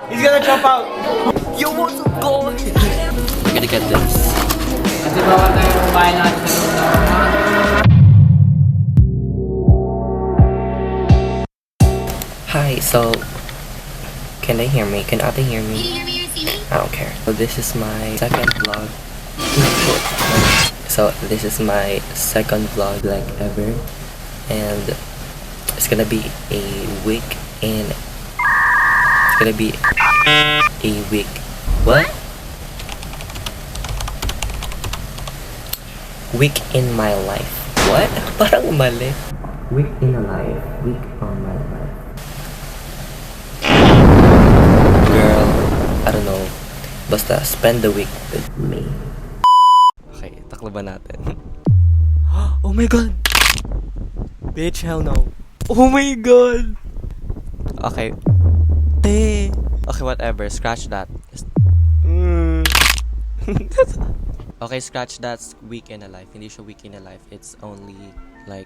He's gonna jump out. Yo, what's up, guys? I'm gonna get this. Kasi bawal tayo kumain natin sa Hi, so can they hear me? Can Ate hear me? Can you hear me or see me? I don't care. So this is my second vlog. So this is my second vlog like ever, and it's gonna be a week in. It's gonna be a week. What? Week in my life. What? Parang mali. Week in a life. Week on my life. Girl, I don't know. Basta spend the week with me. Okay, taklo ba natin? Oh my god! Bitch, hell no. Oh my god! Okay. Te. Okay, whatever. Scratch that. Okay, scratch that. Week in a life. Hindi siya week in a life. It's only like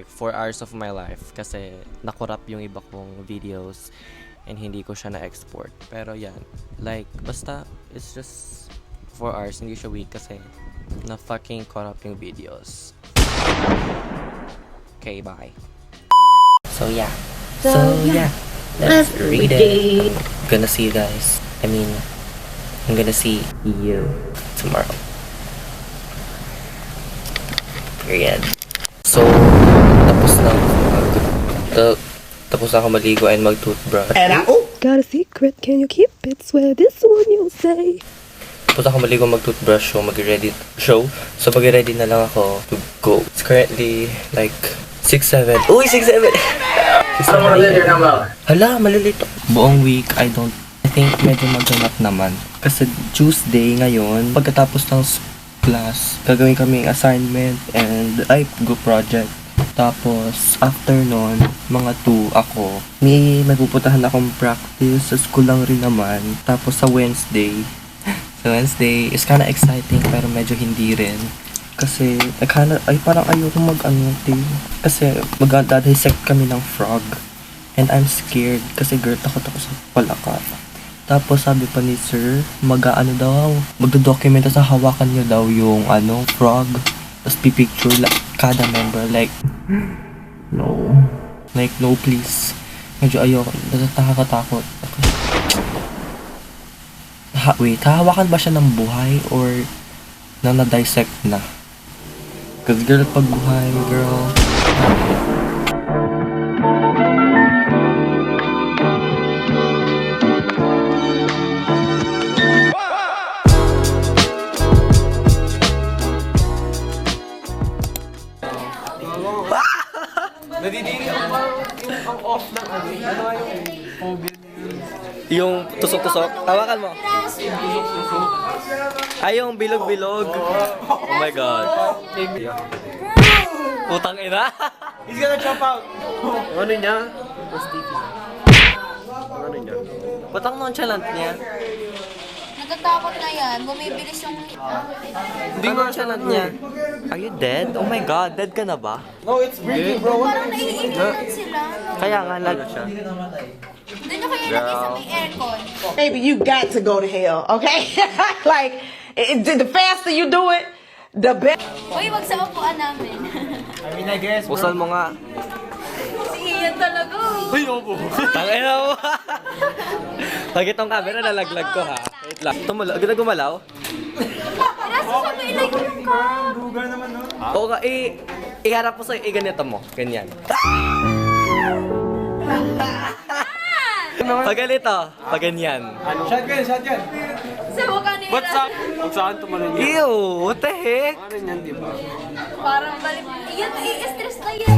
4 hours of my life. Kasi nakurap yung iba kong videos and hindi ko siya na-export. Pero yan. Like, basta, it's just 4 hours. Hindi siya week kasi na-fucking corrupt yung videos. Okay, bye. So yeah. Let's read it. I'm gonna see you guys. I'm gonna see you tomorrow. Period. So, tapos na ako maligo and mag-toothbrush. Got a secret, can you keep it? Swear this one you'll say. Tapos ako maligo mag-toothbrush, so mag-ready So, mag-ready na lang ako to go. It's currently like 6-7. Uy, 6-7! Hala, malilito. Buong week, I think medyo maganap naman. Kasi Tuesday ngayon, pagkatapos ng class, gagawin kaming assignment and group project. Tapos, after nun, mga 2 ako. May pupuntahan akong practice. Sa school lang rin naman. Tapos sa Wednesday is kinda exciting pero medyo hindi rin. Kasi, parang ayoko Kasi, mag-dissect kami ng frog. And I'm scared. Kasi, girl, takot ako sa palaka. Tapos, sabi pa ni sir, magdo-document sa hawakan nyo daw yung, frog. Tapos, pipicture kada member. Like, no. Like, no, please. Medyo ayoko. Nakakatakot. Wait, hahawakan ba siya ng buhay or na-dissect na? Cause girl, pag buhay, girl. Nadidiri ang off ng yung phobia. Yung tusok-tusok, tawakan mo. Ay, yung bilog-bilog. Oh my god. Putang ina. He's gonna jump out. Ano niya? Mas sticky. Ano niya? Putang nonchalant niya. Natatakot na yan. Bumibilis yung... Hindi nonchalant niya. Are you dead? Oh my god, dead ka na ba? No, it's breathing, bro. Parang naiinit sila. Kaya nga, siya. Doon nyo kaya lagay sa may aircon. Baby, you got to go to hell, okay? Like, the faster you do it, the better. Uy, wag sa upuan namin. I guess, bro. Pusan mo nga. Si Ian talaga. Ay, opo. Tangina mo. Pag itong camera, nalaglag ko ha. Wait lang. Gumalaw? Nasa siya may ilagay yung cup. Lugar naman, no? Oo nga, iharap mo sa'yo, ganito mo. Ganyan. Pag ganito, pag ganyan. Shotgun. Sa mukha nila. Ba't saan tumalon niya? Ew, what the heck? Ano yan, di ba? Parang balik. Iyan, i-stress na yan.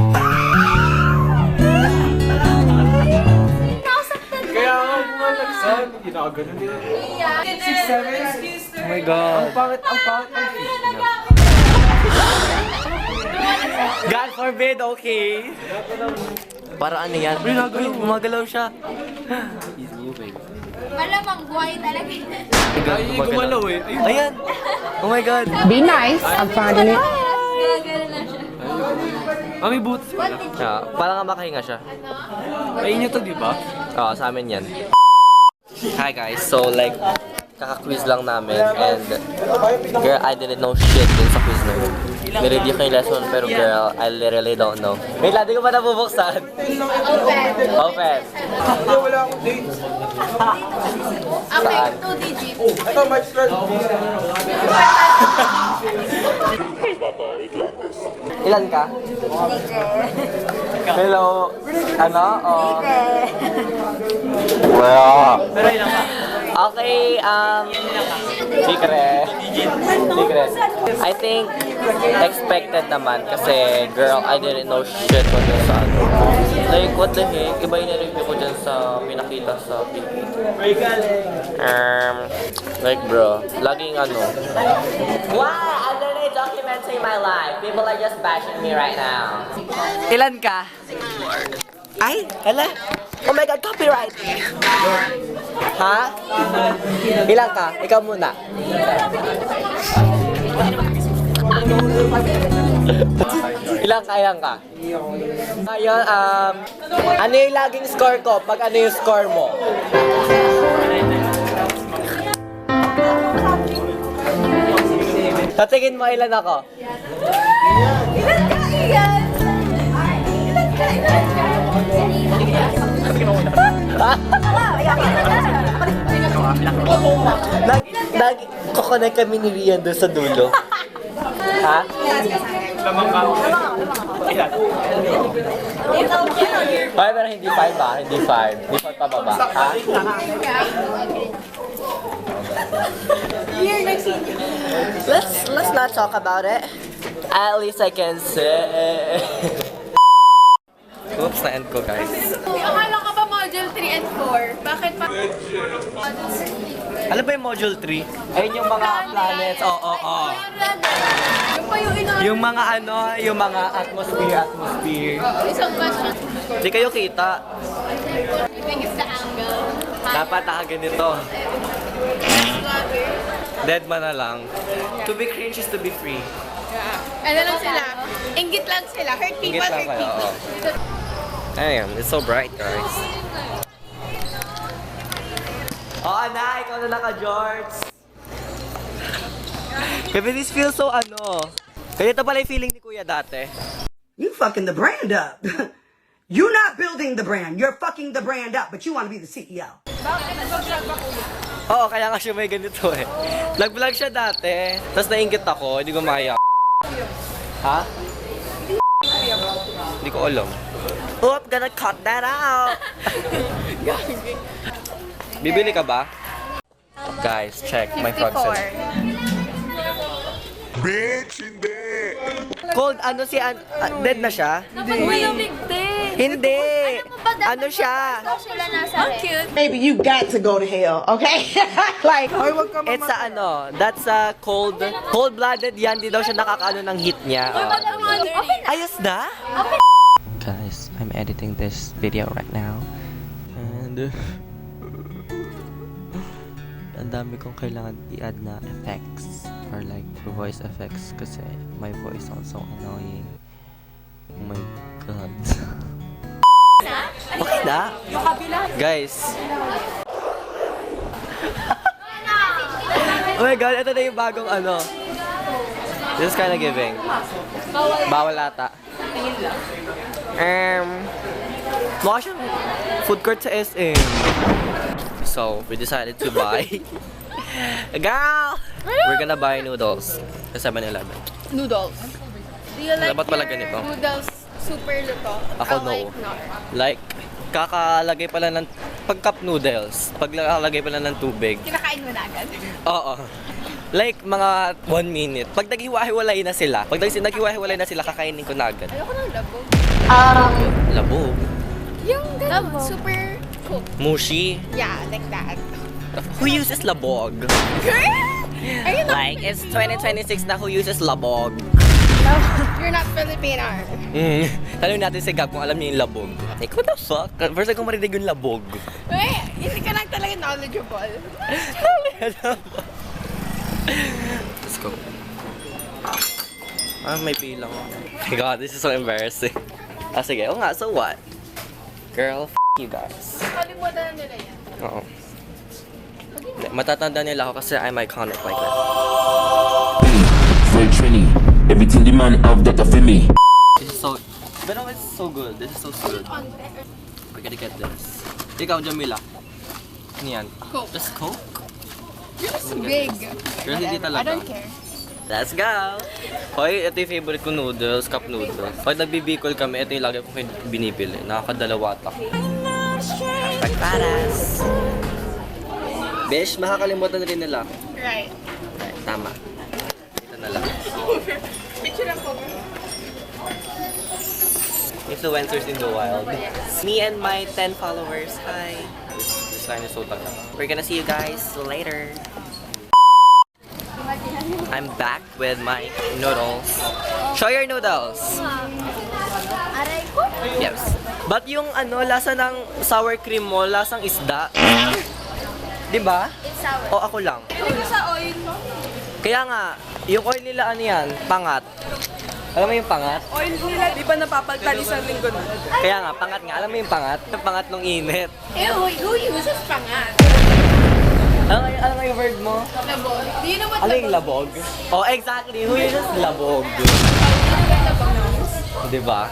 Nasaktan na. Kaya nga bumalagsan. Ginaganon nila. Iyan. 6-7? Oh my god. Ang pangit ang fish niya. God forbid, okay? Para ano yan? Gumagalaw siya. He's moving. Malamang buhay talaga. Ay, gumalaw eh. Ay, Ayan. Oh my god. Be nice. I'm finding it. Gagano na siya. may boots pala. Para nga makahinga siya. Ay, inyo to, di ba? Oo, sa amin yan. Hi guys, so like, kaka-quiz lang namin and girl, I didn't know shit dun sa quiz na yun. Nireview ko yung lesson pero girl, I literally don't know. Wait lang, di ko pa nabubuksan. Open. Hindi, wala akong dates. Okay, 2 digits. Ito, March 12. Ilan ka? Hello? Ano? Oh. Pero ilan ka? Okay, secret. I think expected naman kasi girl, I didn't know shit on this ano. Like, what the heck? Iba yung nireview ko dyan sa pinakita sa PPT. Like bro, laging ano. Wow! I'm literally documenting my life. People are just bashing me right now. Ilan ka? Ay, hala. Oh my God, copyright. Ha? Ilan ka? Ikaw muna. Ilan ka? Ngayon, ano yung laging score ko pag ano yung score mo? Sa tingin mo, ilan ako? Ilan ka, Ian? Ilan ka? Nag-connect kami ni Rian doon sa dulo. Ha? Ay, pero hindi 5 ba? Hindi 5. Hindi 5 pababa. Ha? Let's not talk about it. At least I can say. Oops, na-end ko guys. Akala ka ba module 3 and 4? Bakit pa? Alam ba yung module 3? Ayun yung mga planets. Oo. Yung pa yung ina... Yung mga ano, yung mga atmosphere. Isang question. Hindi kayo kita. I think it's the angle. Dapat nakaganito. Dead man na lang. To be cringe is to be free. Ano lang sila? Inggit lang sila. Hurt people, Ingit lang hurt kayo, people. Damn, it's so bright, guys. Oh, na, ikaw na lang ka, George. Baby, this feels so ano. Ganito pala yung feeling ni Kuya dati. You fucking the brand up. You're not building the brand. You're fucking the brand up, but you want to be the CEO. Oo, kaya nga siya may ganito eh. Nag-vlog siya dati, tapos nainggit ako, hindi ko maya. Ha? Hindi ko alam. Oop, gonna cut that out! Bibili ka ba? Guys, check my front set. Bitch, hindi! Cold, ano si dead na siya? Dapat malamig din. Hindi! Ano siya? Sila nasa cute. Baby, you got to go to hell, okay? Like, Ay, wag ka It's a ano, that's a cold-blooded yan, di daw siya nakakaano ng heat niya. Ayos na? Guys, I'm editing this video right now. And ang dami kong kailangan i-add na effects or like voice effects kasi my voice sounds so annoying. Oh my God. Okay na? Guys. Oh my God, ito na yung bagong ano. This is kinda giving. Bawal ata. Mukha siyang food court sa SM. So, we decided to buy. Girl! We're gonna buy noodles sa 7-Eleven. Noodles. Do you like Dapat pala ganito. noodles super luto? Ako I no. like not. Like, kakalagay pala ng pag-cup noodles, paglalagay pala ng tubig. Kinakain mo na agad. Oo. Like, mga 1 minute. Pag naghiwa-hiwalay na sila, kakainin ko na agad. Ayoko ng labog. Labog. Yung ganun, super cook. Mushi. Yeah, like that. Who uses labog? Girl! Are you not Like, it's 2026 na who uses labog. No, you're not Filipino. Tanong natin si Gab kung alam niya yung labog. Like, what the fuck? First time ko marinig yung labog. Eh, hindi ka lang talaga knowledgeable. Let's go. May bilang ako. Oh my God, this is so embarrassing. Sige. Oo nga, so what? Girl, you guys. Kalimutan na nila yan. Oo. Matatanda nila ako kasi I'm iconic like that. Very Trini. Everything the man have that for me. This is so... But no, it's so good. This is so good. We're gonna get this. Ikaw, Jamila. Ano yan? Coke. Just Coke? You're just big. Pero hindi talaga. I don't care. Let's go! Hoy, ito yung favorite ko noodles, cup noodles. Pag nagbibikol kami, ito yung lagi kong binibili. Nakakadalawa ta. Pagparas! Besh, makakalimutan rin nila. Right. Okay, tama. Ito na lang. Picture ako. Influencers in the wild. Me and my 10 followers. Hi! This line is so taga. We're gonna see you guys later. I'm back with my noodles. Show your noodles! Aray ko. Yes. But yung lasa ng sour cream mo, lasang isda. Diba? It's sour. O ako lang. Hindi ko sa oil. Kaya nga, yung oil nila yan, pangat. Alam mo yung pangat? Oil nila, di ba napapalitan isang linggo na? Kaya nga, pangat nga. Alam mo yung pangat? Yung pangat nung init. Ew, who uses pangat? Alam mo yung word mo? Labog. Do you know what Ano yung labog? Oh, exactly. Who uses labog? Diba?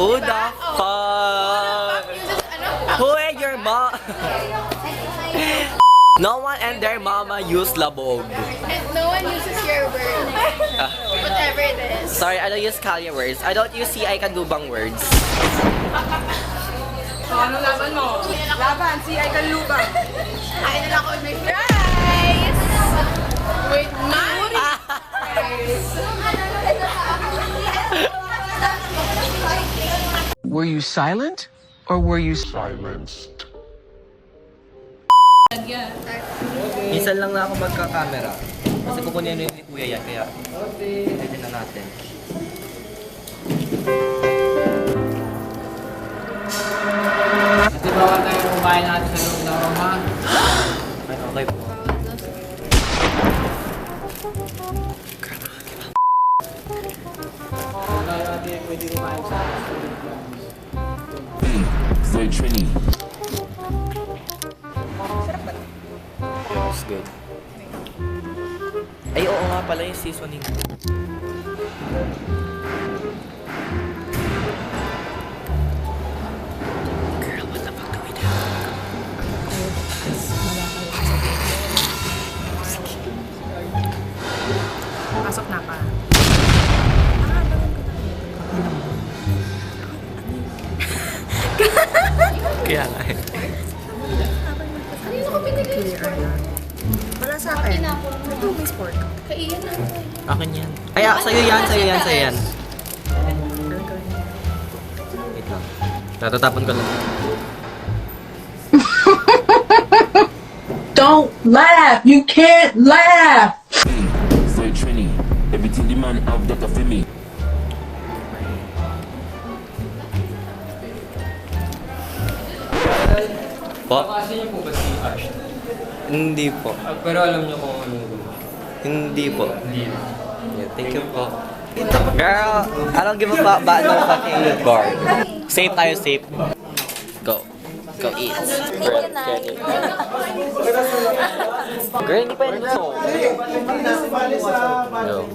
Who the fuck? Who is your mom? No one and their mama use labog. And no one uses your word. Whatever it is. Sorry, I don't use Kalya words. I don't use si I can dubang words. So, ano laban mo? Laban, si I can lubang. Kain na lang ako with my fries. With my Were you silent? Or were you silenced? Minsan lang na ako magka-camera. Kasi kukunin na yung ni Kuya yan, kaya pwede na natin. Ito bawal tayo kumain natin sa loob ng room, ha? Ay, okay po. Pwede kumain sa Very Trini. It's good. Ay, oo nga pala yung seasoning. Girl, what the fuck do we do? Pasok na pa. Kaya nga eh. Wala sa akin. Ito, may sport. Kaiyan na. Akin yan. Ay, sa'yo yan, sa'yo yan, sa'yo yan. Wait lang. Tatatapon ko lang. Don't laugh. You can't laugh. Very Trini. Everything the man have that for me. Po? Kasi niyo po ba si Ash? Hindi po. Pero alam niyo kung ano yung... Hindi po. Hindi. Yeah, thank you po. Girl, I don't give a fuck about no fucking guard. Safe tayo, safe. Go. Go eat. Girl, hindi pa yun so. Go.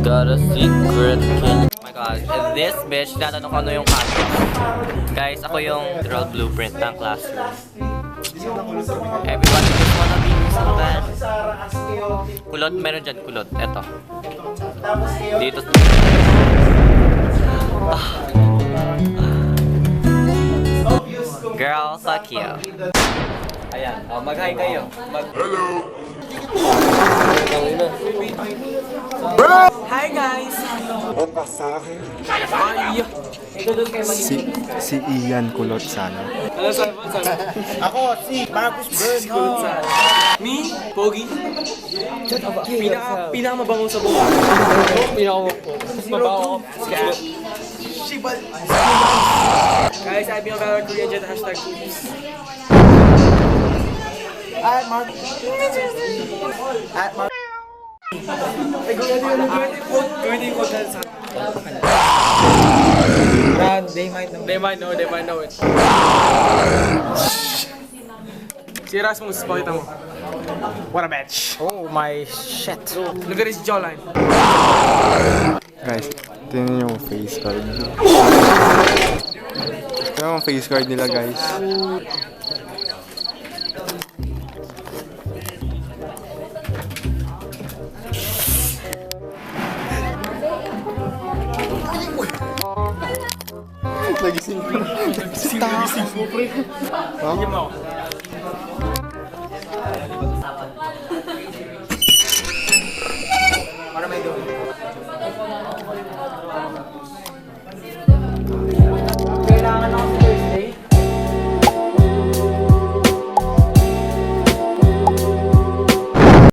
Got a secret kid. Oh my god, this bitch, tinatanong ko ano yung camera. Guys, ako yung literal blueprint ng classroom. Everybody just wanna be so bad. Kulot, meron dyan, kulot. Eto. Dito. Girl, fuck you. Ayan, mag-hi kayo. Hello! Hi guys! Si Ian Kulot sana. Ako, si Marcus Burns. Me, Pogi. Pinakamabango sa buhay. Mas mabango. Shibal. Guys, I've been a better Korean dyan. Hashtag cookies. At Mark. At Mark. Ay, gawin yung content sa they might know. They might know it. Si Erasmus, pakita mo. What a match. Oh my shit. Look at his jawline. Guys, tingnan yung face card. Ito yung face card nila, guys. Nagising ko. Nagising ko, pre.